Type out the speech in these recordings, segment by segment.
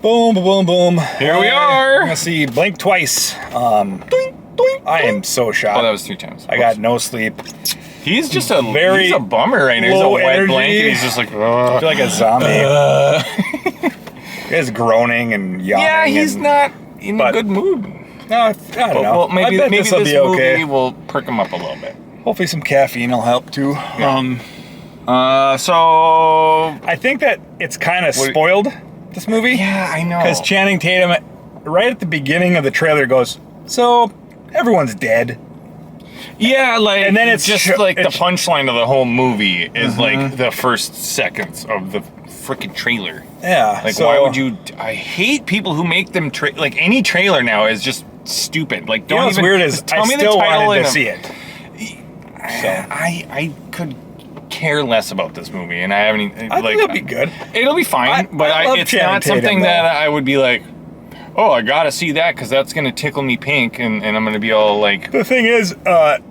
Boom, boom, boom. Here we are. I'm gonna see Blink twice. Doink, doink, I am so shocked. Oh, that was 3 times. I got no sleep. He's just Very he's a bummer right now. He's a low wet energy. blanket. He's just like, I feel like a zombie. He's groaning and yawning. yeah, he's and, not in a good mood. No, I don't know. Well, maybe I bet maybe this will this be movie okay. will perk him up a little bit. Hopefully some caffeine will help too. Yeah. So I think that it's kind of spoiled, this movie. yeah, I know. Because Channing Tatum, right at the beginning of the trailer, goes, so everyone's dead. Yeah, like, and then it's just like the punchline of the whole movie is like the first seconds of the freaking trailer. Yeah. Like, why would you? I hate people who make them like any trailer now is just stupid. Like, don't what's even. weird is tell I me still the title wanted and to see it. So I could care less about this movie, and I haven't. I think it'll be good. It'll be fine, but love it's Channing not Tatum, something though. that I would be like, oh, I gotta see that because that's gonna tickle me pink, and I'm gonna be all like The thing is,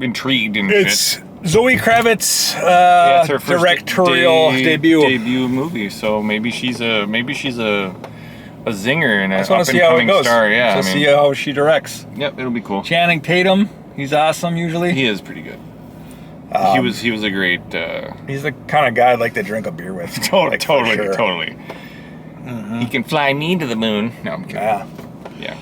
intrigued and it's shit. Zoe Kravitz Yeah, it's her first directorial debut. movie, so maybe she's a zinger and I an just want up to and see how it coming goes. star. Yeah, Just see how she directs. Yep, it'll be cool. Channing Tatum, he's awesome usually. He is pretty good. He was a great. He's the kind of guy I'd like to drink a beer with. Totally. Mm-hmm. He can fly me to the moon. No, I'm kidding. Yeah. Yeah.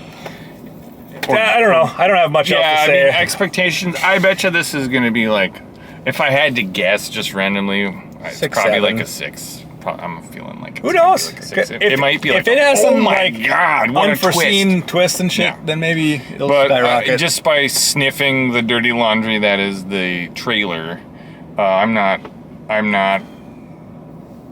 I don't know. I don't have much else to I say. mean, expectations. I bet you this is going to be like, if I had to guess just randomly, it's 6, probably 7. like a 6. I'm feeling like Who knows? Like a 6. It might be like, if it has oh some my like god, what unforeseen a twist. twist and shit, Yeah. then maybe it'll But skyrocket. just by sniffing the dirty laundry that is the trailer, I'm not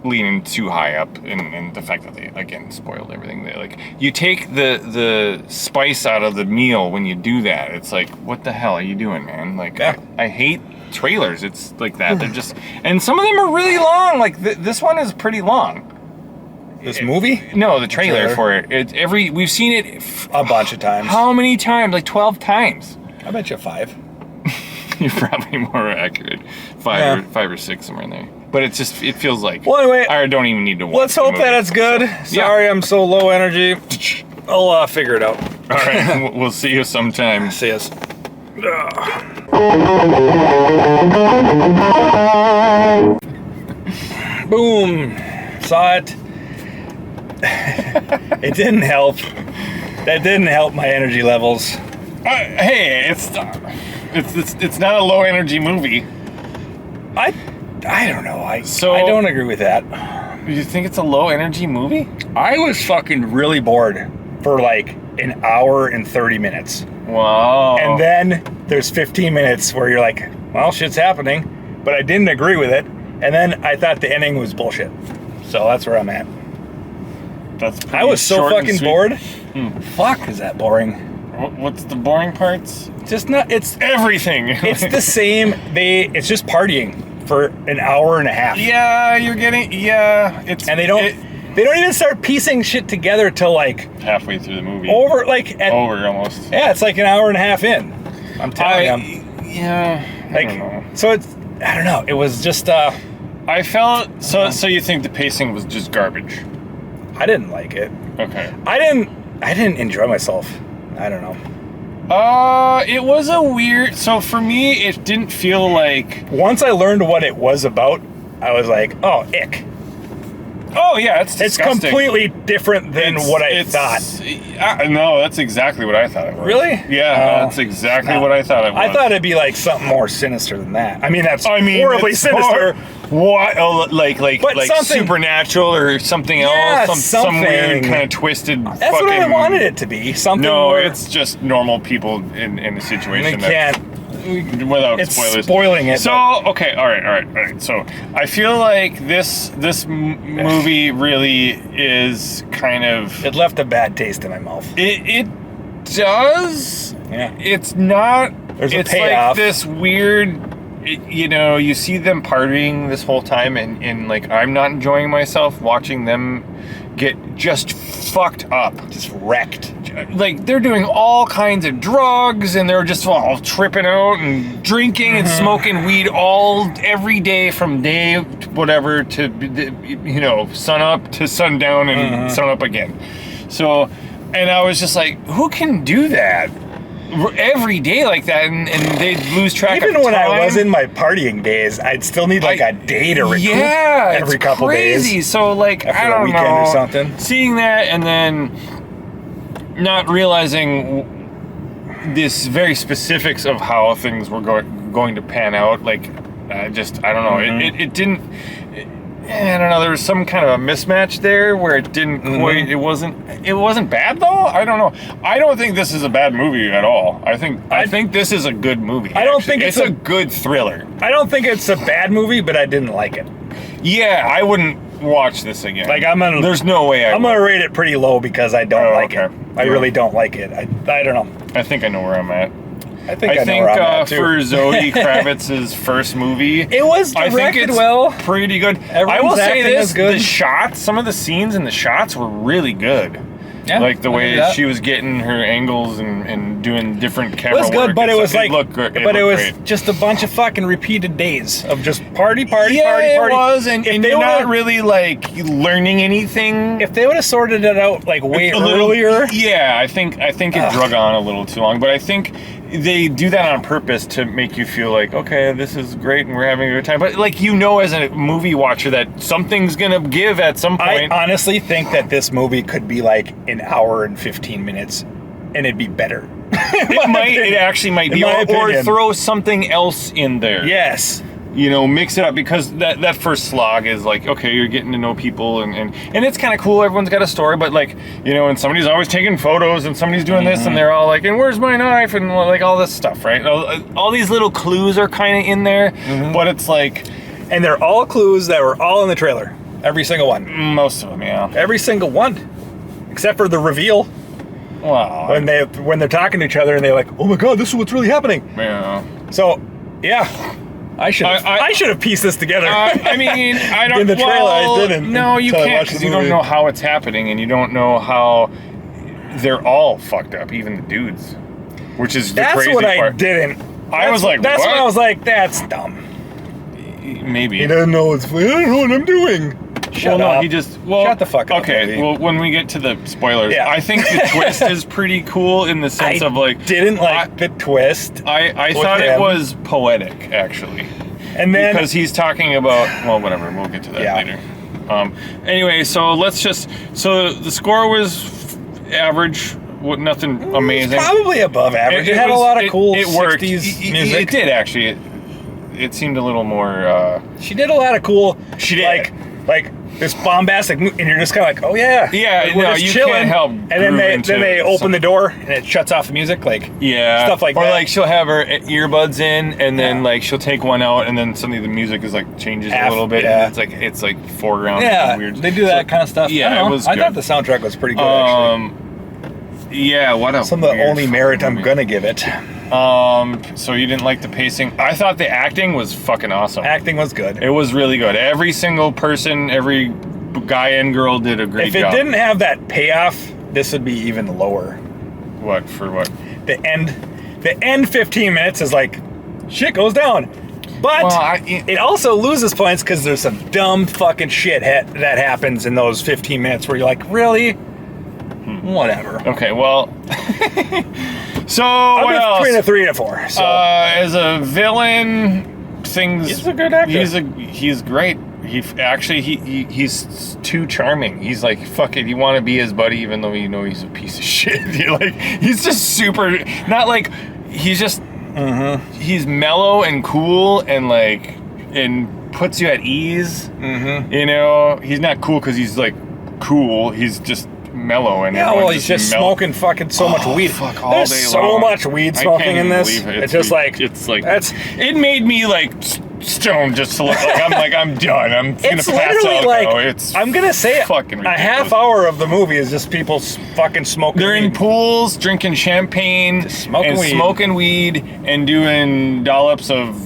leaning too high up in the fact that they again spoiled everything. They like, you take the spice out of the meal when you do that. It's like, what the hell are you doing, man? Like, Yeah. I hate trailers. It's like that. They're just, and some of them are really long. Like this one is pretty long. This movie? No, the trailer for it. We've seen it A bunch of times. how many times? Like 12 times. I bet you 5. You're probably more accurate. 5 or 6, somewhere in there. But it feels like, Well, anyway, I don't even need to watch let's the hope movie. that it's good. Sorry, I'm so low energy. I'll figure it out. All right, we'll see you sometime. See us. Boom. Saw it. It didn't help. That didn't help my energy levels. Hey, it's not a low energy movie. I don't know. I So- don't agree with that. You think it's a low energy movie? I was fucking really bored for like an hour and 30 minutes. Wow. And then there's 15 minutes where you're like, well, shit's happening. But I didn't agree with it. And then I thought the ending was bullshit. So that's where I'm at. That's I was so short and fucking sweet. bored. Fuck, is that boring? What's the boring parts? Just not, it's Everything. it's the same. It's just partying for an hour and a half. Yeah, you're getting. Yeah, it's. And they don't even start piecing shit together till like halfway through the movie. over like at, Over almost. yeah, it's like an hour and a half in. I'm telling you. Yeah. I don't know. Like, so it's, I don't know. It was just, I felt so. So you think the pacing was just garbage? I didn't like it. Okay. I didn't enjoy myself. I don't know. It was a weird. So for me, it didn't feel like. Once I learned what it was about, I was like, oh, ick. Oh yeah, it's It's disgusting. completely different than what I thought. No, that's exactly what I thought it was. Really? Yeah, that's exactly what I thought it was. I thought it'd be like something more sinister than that. I mean, that's horribly horribly sinister. What? Oh, like But something- supernatural or something Yeah, else? Some weird something. kind of twisted. That's fucking, what I wanted it to be. Something No, where it's just normal people in a we situation can't. without It's spoilers. spoiling it. So okay, all right. So I feel like this movie really is kind of It left a bad taste in my mouth. it does. Yeah. It's not. There's a it's payoff. like this weird. You see them partying this whole time, and like I'm not enjoying myself watching them get just fucked up. Just wrecked. Like they're doing all kinds of drugs, and they're just all tripping out and drinking and smoking weed every day from day whatever to sun up to sundown and sun up again. So, and I was just like, who can do that every day like that? And they'd lose track of time. Even when I was in my partying days, I'd still need like a day to recoup every couple crazy. days. So like, after I don't a weekend know, or something. Seeing that and then not realizing this very specifics of how things were going to pan out. Like, I don't know. It didn't. I don't know. There was some kind of a mismatch there where it didn't quite. It wasn't bad though. I don't know. I don't think this is a bad movie at all. I think this is a good movie. I don't think it's a good thriller. I don't think it's a bad movie, but I didn't like it. Yeah, I wouldn't watch this again. Like there's no way I'm gonna rate it pretty low because I don't like it. I really don't like it. I don't know. I think I know where I'm at. I think know where I'm at too. For Zoe Kravitz's first movie, it was directed well, pretty good. I will say this: the shots, some of the scenes in the shots were really good. Yeah, like the way she was getting her angles and doing different camera work. It was good, but it was like, it was just a bunch of fucking repeated days of just party. Yeah, it was, and you're not really like learning anything. If they would have sorted it out like way earlier, yeah, I think it drug on a little too long. But I think they do that on purpose to make you feel like, okay, this is great and we're having a good time. But like, as a movie watcher that something's gonna give at some point. I honestly think that this movie could be like an hour and 15 minutes and it'd be better. It actually might be, or throw something else in there. Yes. Mix it up, because that first slog is like, okay, you're getting to know people and it's kind of cool. Everyone's got a story, but like, and somebody's always taking photos and somebody's doing this and they're all like, and where's my knife? And like all this stuff, right? All these little clues are kind of in there, but it's like, and they're all clues that were all in the trailer. Every single one. Most of them, yeah. Every single one. Except for the reveal. Wow. When they're talking to each other and they're like, oh my God, this is what's really happening. Yeah. So, yeah. I should have pieced this together. I mean, I don't. In the trailer, I didn't. No, you can't, because you don't know how it's happening, and you don't know how they're all fucked up, even the dudes. Which is the crazy part. That's what I didn't. That's when I was like, that's dumb. Maybe he doesn't know I don't know what I'm doing. Shut up. Shut the fuck up. Okay, well, when we get to the spoilers, I think the twist is pretty cool in the sense of like. Didn't like the twist. I thought it was poetic, actually. And then because he's talking about, well, whatever. We'll get to that later. Anyway, so the score was average. Nothing amazing. Probably above average. It had a lot of cool 60s music. It did actually. It seemed a little more. She did a lot of cool. She did. Like this bombastic, and you're just kind of like, oh yeah, yeah. We're No, just you chilling. can't help. And then they open the door and it shuts off the music, like stuff like that. Or like she'll have her earbuds in, and then like she'll take one out, and then suddenly the music is like changes a little bit. Yeah. And it's like foreground. Yeah, weird. they do that kind of stuff. Yeah, it was. I thought the soundtrack was pretty good. Actually. Yeah, what else? Some of the only merit I'm gonna give it. So you didn't like the pacing? I thought the acting was fucking awesome. Acting was good. It was really good. Every single person, every guy and girl did a great job. If it didn't have that payoff, this would be even lower. What? For what? The end 15 minutes is like, shit goes down. But it also loses points because there's some dumb fucking shit that happens in those 15 minutes where you're like, really? Whatever. Okay, well. So I'll what else? Between a 3 and a 4. So. As a villain, things. He's a good actor. He's great. He's too charming. He's like, fuck it, you want to be his buddy even though you know he's a piece of shit. He's just super. Not like he's just. He's mellow and cool and puts you at ease. He's not cool because he's like cool. He's just mellow and he's just smoking fucking so much weed. Fuck, all There's day so long. much weed smoking in this. It's just like it made me like stoned just to look like I'm done. I'm gonna pass out. Like, I'm gonna say fucking ridiculous. A half hour of the movie is just people fucking smoking. They're weed. in pools, drinking champagne, smoking weed, and doing dollops of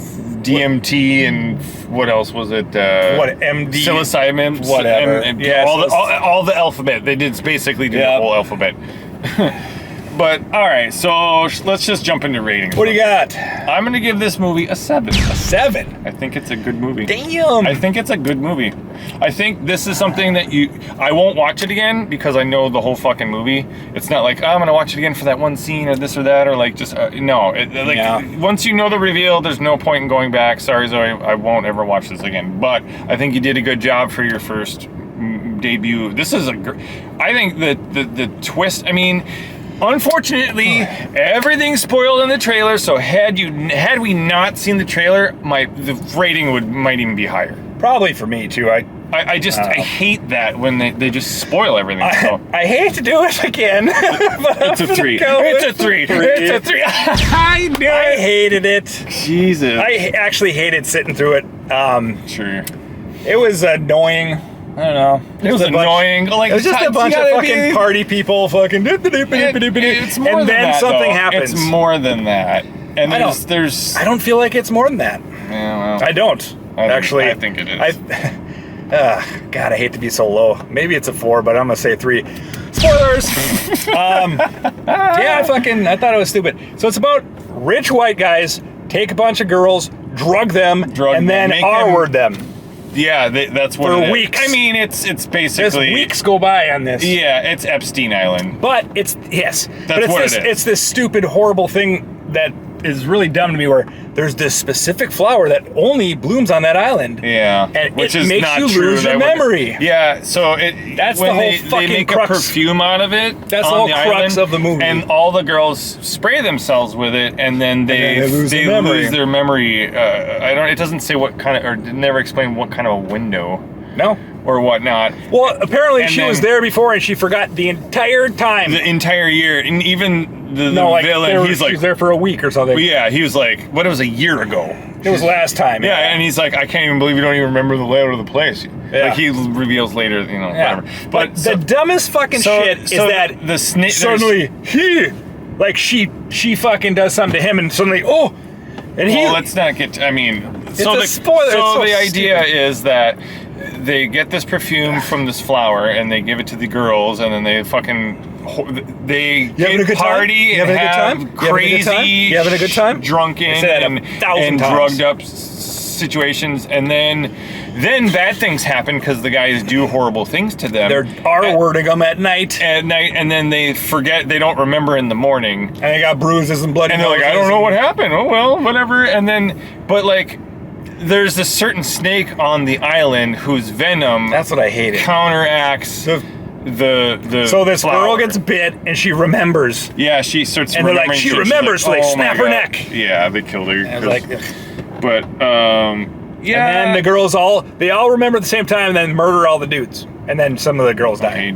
DMT and what else was it? MD? Psilocybin, whatever. All the alphabet. They did basically do the whole alphabet. But all right, so let's just jump into ratings. What do you got? I'm gonna give this movie a 7. A 7? I think it's a good movie. Damn. I think it's a good movie. I think this is something that I won't watch it again because I know the whole fucking movie. It's not like, oh, I'm gonna watch it again for that one scene or this or that, or like just no. Once you know the reveal, there's no point in going back. Sorry, Zoe, I won't ever watch this again. But I think you did a good job for your first debut. This is I think the twist. I mean. Unfortunately, everything's spoiled in the trailer. So had we not seen the trailer, the rating might even be higher. Probably for me too. I hate that when they just spoil everything. So. I hate to do it again. It's a 3. It's a 3. It's a 3. I knew it. I hated it. Jesus. I actually hated sitting through it. Sure. It was annoying. I don't know. It was annoying. It was just a bunch of fucking party people fucking. It's more and than then that, something though. happens. It's more than that. And there's. I don't feel like it's more than that. Yeah, well, I don't. I think it is. God, I hate to be so low. Maybe it's a 4, but I'm gonna say 3. Spoilers. Yeah, I thought it was stupid. So it's about rich white guys take a bunch of girls, drug them, and then R-word them. Yeah, that's what for it is. weeks. I mean, it's basically weeks go by on this. Yeah, it's Epstein Island. But it's That's what it is. It's this stupid, horrible thing that is really dumb to me. Where there's this specific flower that only blooms on that island. Yeah, and which it is makes not you true. lose your memory. Yeah, so that's when the whole they fucking make crux. a perfume out of it. That's the whole crux of the movie. And all the girls spray themselves with it, and then they lose their memory. It doesn't say what kind of, or never explain what kind of a window. No. Or whatnot. Well, apparently she was there before and she forgot the entire time. The entire year. And even the villain, he's like... She's there for a week or something. Yeah, he was like, what, it was a year ago. It was last time. Yeah, and he's like, I can't even believe you don't even remember the layout of the place. Yeah. Like, he reveals later, whatever. But the dumbest fucking shit is that the snake suddenly she fucking does something to him and suddenly, let's not get... it's a spoiler. So the idea is that they get this perfume from this flower and they give it to the girls, and then they party and have crazy, drunken and drugged up situations, and then bad things happen because the guys do horrible things to them. They're R-wording them at night, and then they forget, they don't remember in the morning, and they got bruises and bloody. And they're like, I don't know what happened. Oh well, whatever. And then, but like, there's a certain snake on the island whose venom, that's what I hated, counteracts the so this flower. girl gets bit and she remembers. Yeah, she starts and they're like, she remembers, so they snap her neck. Yeah, they killed her. But yeah. And then the girls all remember at the same time and then murder all the dudes. And then some of the girls die.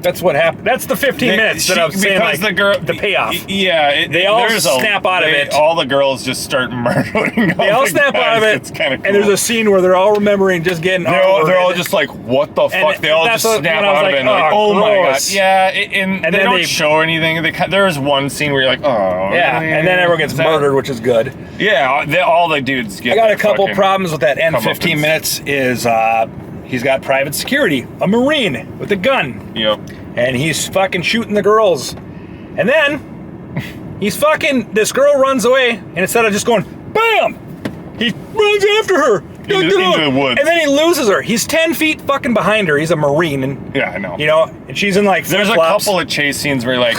That's what happened. That's the 15 minutes that I was saying, like, the payoff. Yeah. They all snap out of it. All the girls just start murdering all They all snap out of it. It's kind of cool. And there's a scene where they're all remembering just getting... They're all just like, what the fuck? They all just snap out of it. And like, oh my God. Yeah. And they don't show anything. There's one scene where you're like, oh. Yeah. And then everyone gets murdered, which is good. Yeah. All the dudes get... I got a couple problems with that end 15 minutes is... he's got private security, a Marine with a gun. Yep. And he's fucking shooting the girls. And then this girl runs away, and instead of just going, BAM! He runs after her. Into the woods. And then he loses her. He's 10 feet fucking behind her. He's a Marine. And, yeah, I know. And she's in like there's flip-flops. a couple of chase scenes where you're like,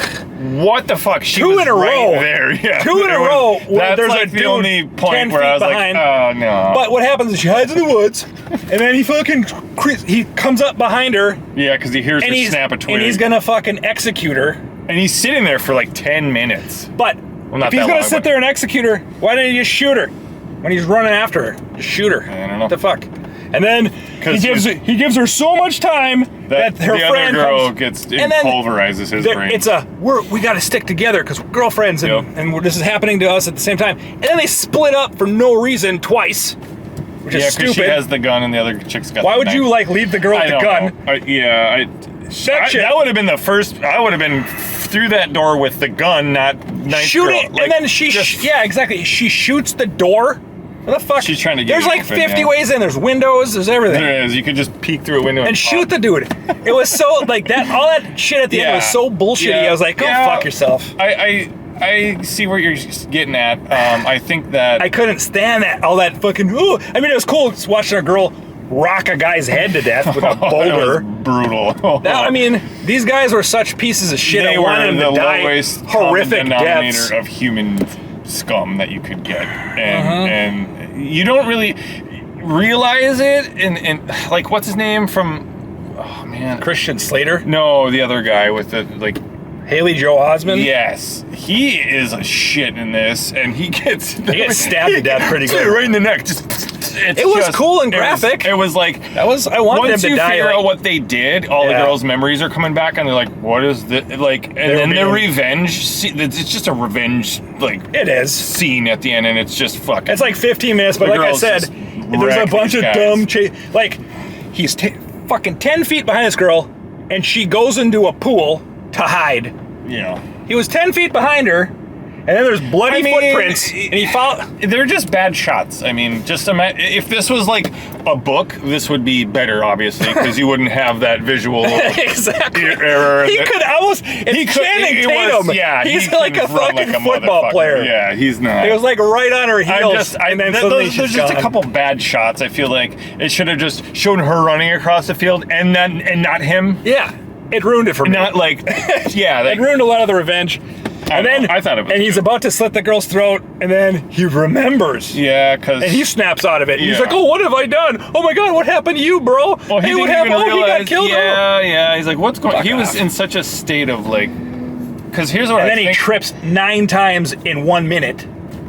what the fuck? She Two was in a right row. There. Yeah. Two in a row. That's there's like a the dude only point where I was behind. like, oh no. But what happens is she hides in the woods, and then he comes up behind her. Yeah, because he hears her snap a twig. And he's gonna fucking execute her. And he's sitting there for like 10 minutes. But if he's gonna sit there and execute her, why didn't he just shoot her? When he's running after her, just shoot her. I don't know. What the fuck? And then he gives her so much time that her friend other girl comes, pulverizes his brain. It's we got to stick together because we're girlfriends and this is happening to us at the same time. And then they split up for no reason twice, which is stupid. She has the gun and the other chick's got. Why would you leave the girl with the gun? That would have been the first. I would have been through that door with the gun, not nice shoot girl. it, and then exactly. She shoots the door. What the fuck? She's trying to get There's you like open, 50 yeah. ways in. There's windows. There's everything. There is. You could just peek through a window and shoot the dude. It was so like that. All that shit at the end was so bullshitty. Yeah. I was like, go fuck yourself. I see where you're getting at. I think that I couldn't stand that. All that fucking. Ooh. I mean, it was cool watching a girl rock a guy's head to death with a boulder. That was brutal. I mean, these guys were such pieces of shit. They I wanted were them the to die lowest horrific common denominator deaths. of human scum that you could get, and you don't really realize it. And like, what's his name from? Oh man, Christian Slater. No, the other guy with the like. Haley Joel Osment. Yes, he is a shit in this, and he gets stabbed to death pretty good, right in the neck. It was cool and graphic. It was like I wanted him to die. Once you figure out what they did, all the girls' memories are coming back, and they're like, "What is this?" Like, and then the revenge. It's just a revenge, like it is scene at the end, and it's just fucking. It's like 15 minutes, but like I said, there's a bunch of dumb. Like, he's fucking 10 feet behind this girl, and she goes into a pool to hide. Yeah. He was 10 feet behind her, and then there's bloody footprints, and he followed. They're just bad shots. I mean, just if this was like a book, this would be better, obviously, because you wouldn't have that visual exactly error. He could almost. It's Channing Tatum. He's like a fucking football player. Yeah, he's not. It was like right on her heels. There's just a couple bad shots. I feel like it should have just shown her running across the field, and not him. Yeah. It ruined it for me. Not like, it ruined a lot of the revenge. I thought it was. And he's about to slit the girl's throat, and then he remembers. Yeah, because. And he snaps out of it. And he's like, "Oh, what have I done? Oh my God, what happened to you, bro? Well, he didn't even realize. He got killed. Yeah. He's like, "What's going?" He was in such a state of like, because here's what. And then he trips 9 times in 1 minute.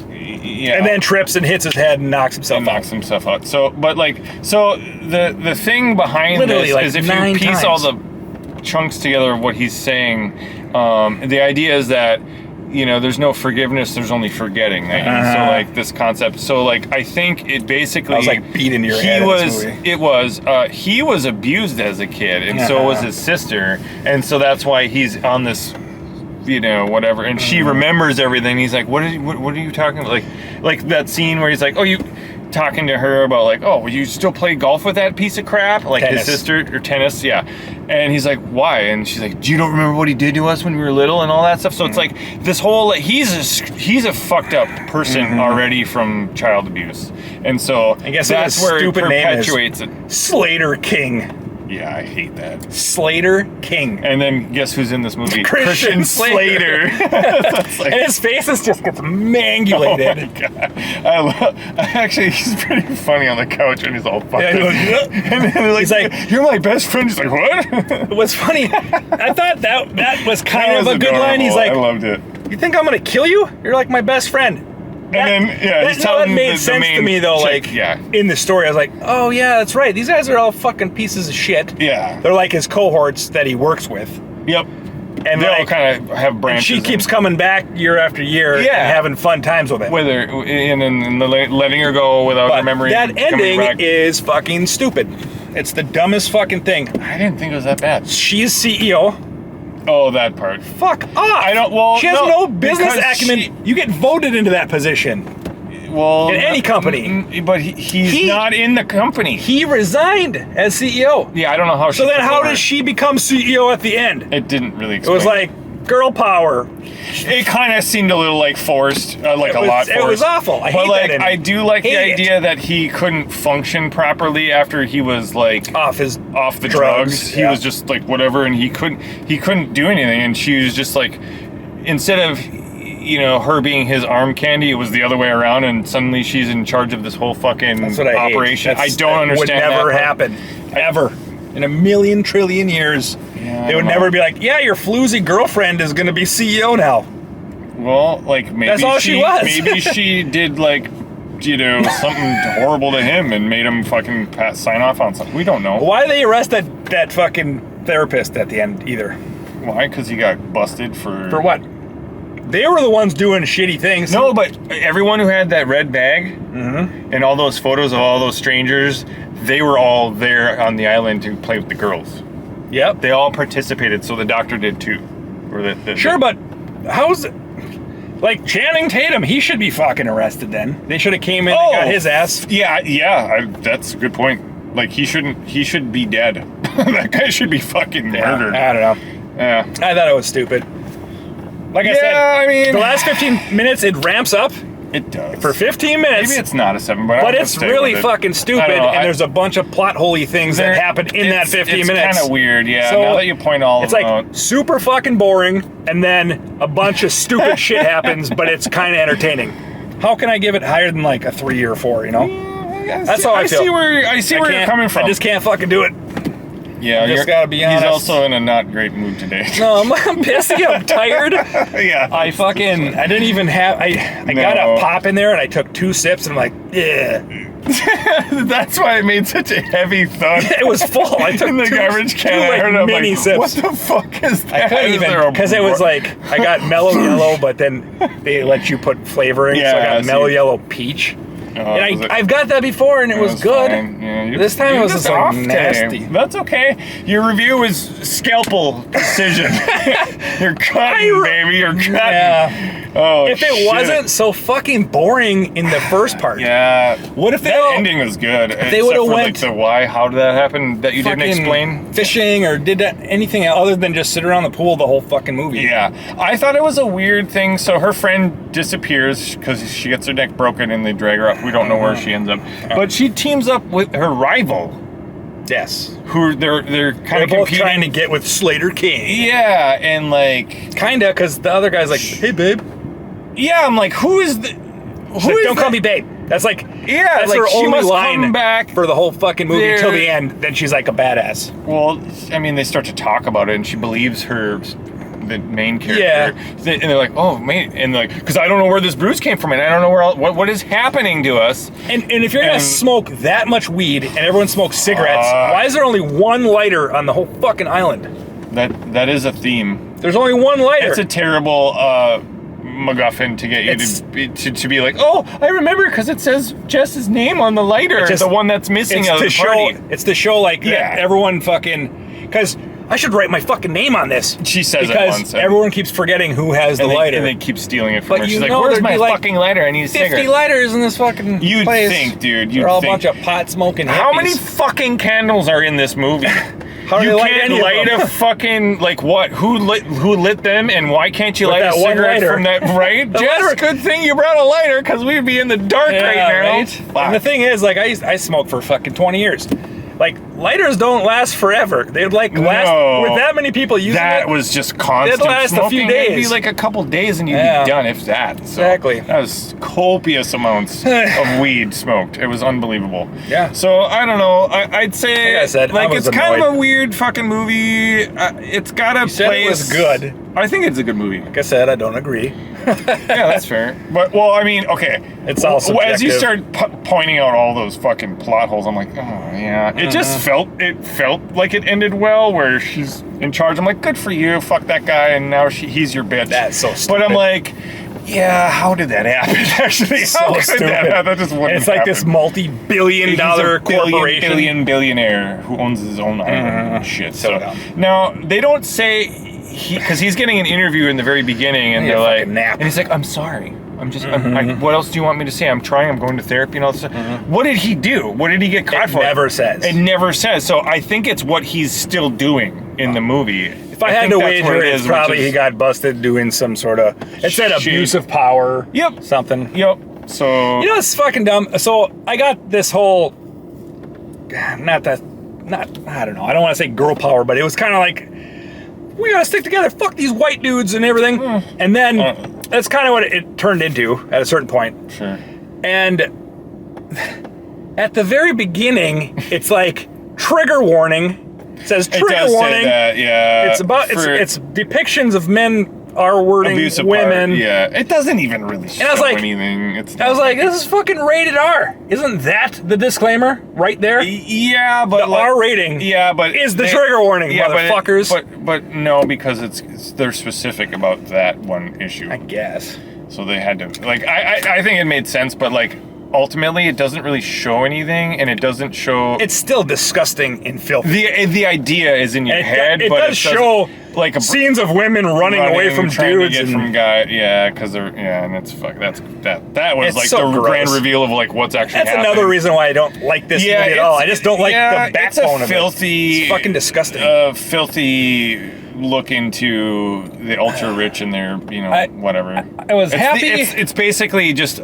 Yeah. And then trips and hits his head and knocks himself out. So, but the thing behind literally, this is if you piece all the chunks together of what he's saying, the idea is that there's no forgiveness, there's only forgetting. So like this concept, so like I think it basically I was like beating your head. He was abused as a kid, and so was his sister, and so that's why he's on this whatever, and she remembers everything. He's like, what are you talking about? Like that scene where he's like, oh, you talking to her about like, oh, you still play golf with that piece of crap, like tennis. His sister, or tennis, yeah. And he's like, why? And she's like, you don't remember what he did to us when we were little and all that stuff. So it's like this whole he's a fucked up person already from child abuse, and so I guess that's where it perpetuates it. Slater King. Yeah, I hate that. Slater King. And then guess who's in this movie? Christian Slater. And his face just gets mangulated. Oh my God. Actually, he's pretty funny on the couch when he's all fucked up. And then he's like, you're my best friend. He's like, what? It was funny. I thought that was kind of a good line. He's like, I loved it. You think I'm going to kill you? You're like my best friend. That made sense to me though. Like in the story, I was like, "Oh yeah, that's right. These guys are all fucking pieces of shit." Yeah, they're like his cohorts that he works with. Yep, and they all kind of have branches. And she keeps coming back year after year, and having fun times with it. With her, and letting her go without remembering. That ending is fucking stupid. It's the dumbest fucking thing. I didn't think it was that bad. She's CEO. Oh, that part. Fuck off. I don't. Well, she has no business acumen. You get voted into that position. Well, in any company. But he's not in the company. He resigned as CEO. Yeah, I don't know how. So then, how does she become CEO at the end? It didn't really explain. It was like girl power. It kind of seemed a little like forced, like a lot forced. It was awful. I hate that. I do like the idea that he couldn't function properly after he was like off the drugs. He was just like whatever, and he couldn't do anything. And she was just like, instead of her being his arm candy, it was the other way around, and suddenly she's in charge of this whole fucking operation. I don't understand. Would never happen ever in a million trillion years. They would never be like, yeah, your floozy girlfriend is going to be CEO now. Well, like maybe that's all she was. Maybe she did like, something horrible to him and made him fucking sign off on something. We don't know. Why did they arrest that fucking therapist at the end either? Why? Because he got busted for what? They were the ones doing shitty things. No, but everyone who had that red bag and all those photos of all those strangers, they were all there on the island to play with the girls. Yep. They all participated, so the doctor did too. Sure, but how's it? Like Channing Tatum, he should be fucking arrested then. They should have came in and got his ass. Yeah, that's a good point. Like, he should be dead. That guy should be fucking murdered. I don't know. Yeah. I thought it was stupid. Like I said, I mean, the last 15 minutes, it ramps up. It does. For 15 minutes. Maybe it's not a 7, but it's really fucking stupid, and there's a bunch of plot holey things that happen in that 15 minutes. It's kind of weird, yeah. So, now that you point all it's like super fucking boring, and then a bunch of stupid shit happens, but it's kind of entertaining. How can I give it higher than like a 3 or 4, you know? That's how I feel. I see where you're coming from. I just can't fucking do it. Yeah, you just gotta be honest. He's also in a not great mood today. No, I'm pissed. I'm tired. Yeah. I didn't even have, I got a pop in there and I took 2 sips and I'm like, yeah. That's why it made such a heavy thud. It was full. I took in the garbage can. Two mini sips. What the fuck is that? I couldn't even, because it was like, I got mellow yellow, but then they let you put flavoring, so I got mellow yellow peach. And I've got that before, and it was good. Yeah, this time it was just like nasty. That's okay. Your review was scalpel precision. You're cutting, baby. You're cutting. Yeah. Oh, if it wasn't so fucking boring in the first part. Yeah. What if that ending was good? If they would have went like the why, how did that happen that you didn't explain? Fishing or did that anything other than just sit around the pool the whole fucking movie. Yeah. I thought it was a weird thing. So her friend disappears because she gets her neck broken and they drag her up. We don't know where she ends up. But she teams up with her rival. Yes. Who they're kind of both trying to get with Slater King. Yeah, and like kinda, because the other guy's like, hey babe. Yeah, I'm like, who is the don't call me babe. That's like, that's like her only line come back for the whole fucking movie until the end. Then she's like a badass. Well, I mean, they start to talk about it, and she believes the main character. Yeah. And they're like, oh, man. And like, because I don't know where this bruise came from, and I don't know what is happening to us. And if you're going to smoke that much weed, and everyone smokes cigarettes, why is there only one lighter on the whole fucking island? That is a theme. There's only one lighter. It's a terrible MacGuffin to get you to be like, oh, I remember because it says Jess's name on the lighter, the one that's missing out of the party. It's to show like everyone fucking, because I should write my fucking name on this. She says because it once. Everyone keeps forgetting who has the lighter. And they keep stealing it from her. But She's like, where's my fucking lighter? I need a cigarette. 50 lighters in this fucking You'd place. think, dude. They're all a bunch of pot smoking hippies. How many fucking candles are in this movie? How do you they light can't any light of them? a fucking, like what? Who lit them, and why can't you light a cigarette from that, right? Just good thing you brought a lighter, because we'd be in the dark right now. Right? And the thing is, like, I smoked for fucking 20 years. Like, lighters don't last forever. They'd like last with that many people using that was just constant they'd last smoking. a few days. It'd be like a couple days and you'd be done, if that. So exactly. That was copious amounts of weed smoked. It was unbelievable. Yeah. So I don't know. I'd say like I said, like it's kind of a weird fucking movie. It's got a place. It was good. I think it's a good movie. Like I said, I don't agree. Yeah, that's fair. But well, I mean, okay. It's all subjective. As you start pointing out all those fucking plot holes, I'm like, oh yeah. It just felt like it ended well, where she's in charge. I'm like, good for you. Fuck that guy, and now he's your bitch. That's so stupid. But I'm like, yeah, how did that happen? Actually, how could stupid. that just wouldn't It's like happen. this multi-billion-dollar corporation, billionaire who owns his own island and shit. So now they don't say. Because he's getting an interview in the very beginning, and they're like, and he's like, I'm sorry. I'm just, what else do you want me to say? I'm trying, I'm going to therapy and all this stuff. What did he do? What did he get caught for? It never says. It never says. So I think it's what he's still doing in the movie. If I had to wager, it's probably he got busted doing some sort of, it said abuse of power. Yep. Something. Yep. So. You know, it's fucking dumb. So I got this whole, I don't know. I don't want to say girl power, but it was kind of like, we gotta stick together, fuck these white dudes and everything. And then that's kind of what it turned into at a certain point. Sure. And at the very beginning, it's like trigger warning. It says trigger warning. Say that, yeah. It's about it's depictions of men R-wording women. Yeah. It doesn't even really show anything. I was like, this is fucking rated R. Isn't that the disclaimer right there? Yeah, but the R rating. Yeah, but is the trigger warning, motherfuckers. But no, because they're specific about that one issue. I guess. So they had to, like, I think it made sense, but like ultimately, it doesn't really show anything, and it doesn't show. It's still disgusting and filthy. The idea is in your head, it but does show like scenes of women running away from dudes and from guys. Yeah, because and it's that was like so the gross. grand reveal of like what's actually. That's happening. another reason why I don't like this movie at all. I just don't like the backbone of it. It's fucking disgusting. Filthy look into the ultra rich and their whatever. I was happy. It's basically just.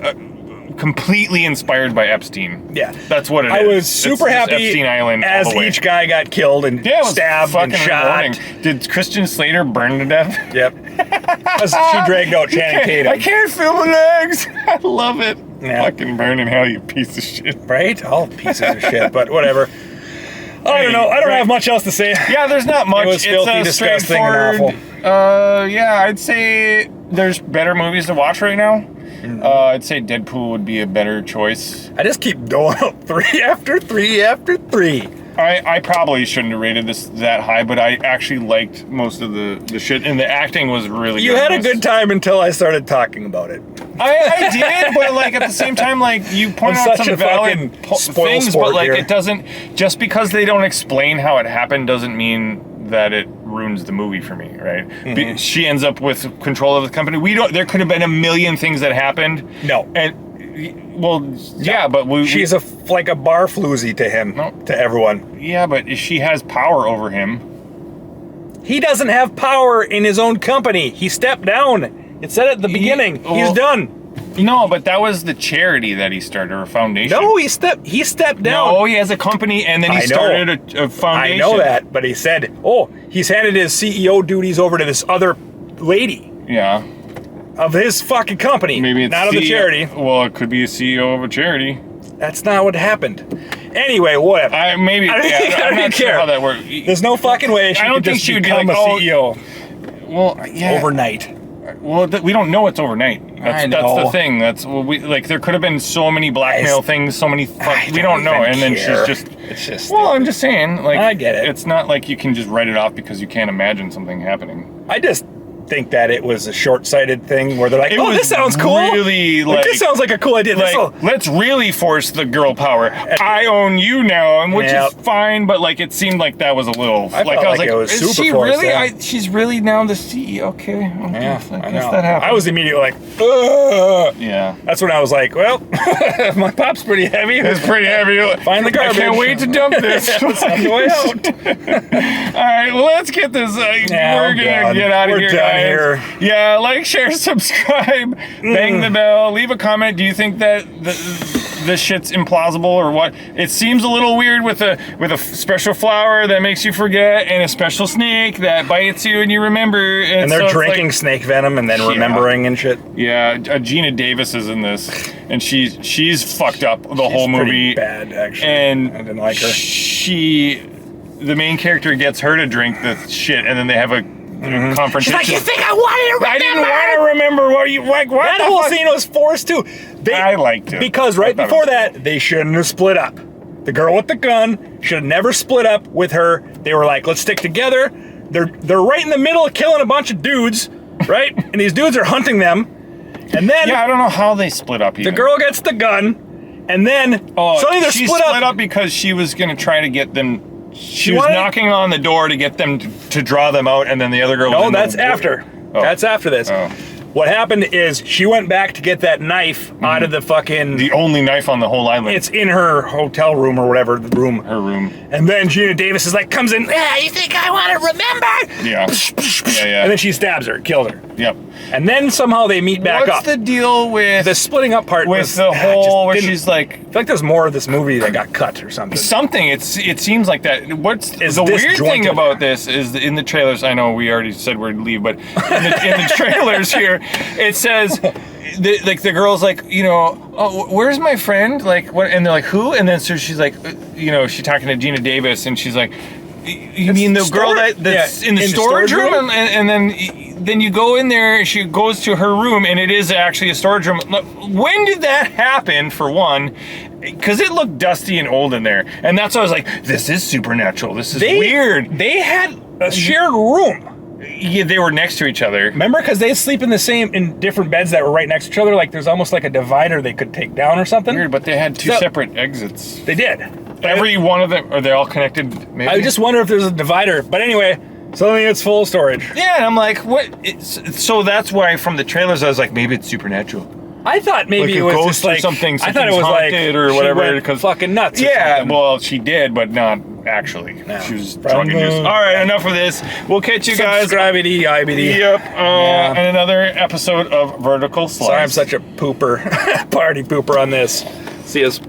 Completely inspired by Epstein. Yeah, that's what it is. I was super happy Epstein Island as each guy got killed and stabbed and shot. Rewarding. Did Christian Slater burn to death? Yep. She dragged out Channing Tatum. I can't feel my legs. I love it. Yeah. Fucking burn in hell, you piece of shit. Right? All pieces of shit, but whatever. I don't know. I don't have much else to say. Yeah, there's not much. It was filthy, disgusting, and awful. Yeah, I'd say there's better movies to watch right now. I'd say Deadpool would be a better choice. I just keep going up 3 after 3 after 3. I probably shouldn't have rated this that high, but I actually liked most of the shit, and the acting was really good. You had a good time until I started talking about it. I did, but like at the same time, like you point out some valid things, but like it doesn't, just because they don't explain how it happened doesn't mean that it ruins the movie for me, right? Mm-hmm. She ends up with control of the company. There could have been a million things that happened. No. Yeah, but she's like a bar floozy to him, to everyone. Yeah, but she has power over him. He doesn't have power in his own company. He stepped down. It said at the beginning. He's done. No, but that was the charity that he started, or foundation. No, he stepped down. No, he has a company, and then he started a foundation. I know that, but he said, he's handed his CEO duties over to this other lady. Yeah. Of his fucking company. Maybe it's not of the charity. Well, it could be a CEO of a charity. That's not what happened. Anyway, whatever. I'm not sure how that works. There's no fucking way she could just become a CEO. Well, yeah. Overnight. Well, we don't know it's overnight. That's the thing. That's there could have been so many blackmail things, so many. We don't know, and then she's just. It's just. Well, I'm just saying. Like, I get it. It's not like you can just write it off because you can't imagine something happening. I just think that it was a short-sighted thing where they're like, this sounds cool. Really, this sounds like a cool idea. Let's really force the girl power. I own you now, which is fine, but like it seemed like that was a little. I was like, is she really? She's really now the CEO. Okay. Yeah, I guess that happened. I was immediately like, ugh. Yeah. That's when I was like, well, my pop's pretty heavy. It's pretty heavy. Find the garbage. I can't wait to dump this. It's on the way out. All right, well, let's get this. We're gonna get out of here, guys. Yeah, like, share, subscribe, bang the bell, leave a comment. Do you think that this shit's implausible or what? It seems a little weird with a special flower that makes you forget and a special snake that bites you and you remember. And they're drinking snake venom and then remembering and shit. Yeah, Gina Davis is in this, and she's fucked up the whole movie. Pretty bad, actually. And I didn't like her. The main character gets her to drink the shit, and then they have a confrontation. She's like, you think I wanted to remember? I didn't want to remember what you like. What that whole scene was forced too. I liked it because right before that they shouldn't have split up. The girl with the gun should have never split up with her. They were like, let's stick together. They're right in the middle of killing a bunch of dudes, right? And these dudes are hunting them. And then I don't know how they split up. The girl gets the gun, and then suddenly they're split up because she was gonna try to get them. She was knocking on the door to get them to draw them out, and then the other girl. No, that's after. That's after this. What happened is she went back to get that knife out of the fucking... The only knife on the whole island. It's in her hotel room or whatever, the room. Her room. And then Gina Davis is like, comes in, you think I want to remember? Yeah. And then she stabs her, kills her. Yep. And then somehow they meet back up. What's the deal with... The splitting up part with the whole... where she's like... I feel like there's more of this movie that got cut or something. It seems like that. What's the weird thing about this is in the trailers, I know we already said we'd leave, but in the trailers here, it says... the girl's like, where's my friend? Like, what? And they're like, who? And then so she's like, she's talking to Gina Davis, and she's like, you mean the girl that's in the storage room? And then you go in there, and she goes to her room, and it is actually a storage room. When did that happen, for one? Because it looked dusty and old in there. And that's why I was like, this is supernatural. This is weird. They had a shared room. Yeah, they were next to each other. Remember, because they sleep in different beds that were right next to each other. Like there's almost like a divider they could take down or something. Weird, but they had two separate exits. They did. Every one of them, are they all connected? Maybe? I just wonder if there's a divider. But anyway, suddenly it's full storage. Yeah, and I'm like, what? So that's why from the trailers I was like, maybe it's supernatural. I thought maybe like it was just like something. I thought it was like or whatever. Because fucking nuts. Yeah, well, she did, but not actually. No. She was drunk induced. All right, enough of this. We'll catch you guys. Subscribe-ity, IBD. Yep. And another episode of Vertical Slice. Sorry, I'm such a pooper, party pooper on this. See us.